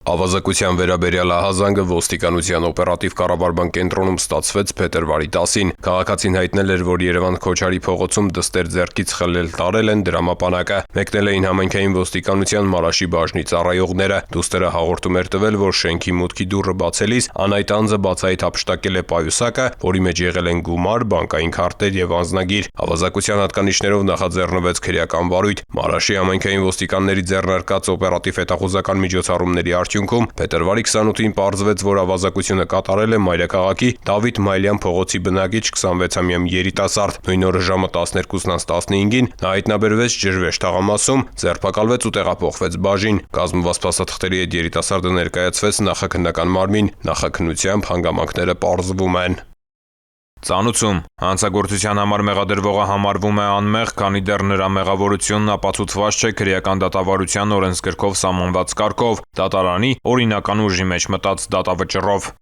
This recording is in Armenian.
Ավազակության վերաբերյալ ահազանգը ոստիկանության օպերատիվ կառավարման կենտրոնում ստացվեց փետրվարի 10-ին։ Քաղաքացին հայտնել էր, որ Երևան Քոչարի փողոցում դստեր ձեռքից խլել տարել են դրամապանակը։ Մեկնել էին համայնքային ոստիկանության Մարաշի բաժնի ծառայողները։ Դուստերը հաղորդում էր տվել, որ շենքի մուտքի դուռը բացելիս անայտ անձը բացահայտ հափշտակել է պայուսակը, որի մեջ եղել են գումար, բանկային քարտեր եւ անձնագիր։ Ավազակության հատկանիշներով նախաձեռնվեց քրեական վարույթ։ Մարաշի համայնքային ոստիկանների ձեռնարկած օպերատիվ հետախուզական միջոցառումների արդյունքում փետրվարի 28-ին պարզվեց, որ ավազակությունը կատարել է մայրաքաղաքի Դավիթ Մայլյան փողոցի բնակիչ 26-ամյա երիտասարդ։ Նույն օրը ժամը 12:15-ին նա հայտնաբերվեց Ջրվեժ թաղամասում, ձերբակալվեց ու տեղափոխվեց բաժին։ Կազմված փաստաթղթերի հետ երիտասարդը ներկայացվեց նախաքննական մարմին։ Նախաքննությամբ հանգամանքները պարզվում են։ Ծանուցում հանցագործության համար մեղադրվողը համարվում է անմեղ, քանի դեռ նրա մեղավորությունն ապացուցված չէ քրեական դատավարության օրենսգրքով սահմանված կարգով՝ դատարանի օրինական ուժի մեջ մտած դատավճռով։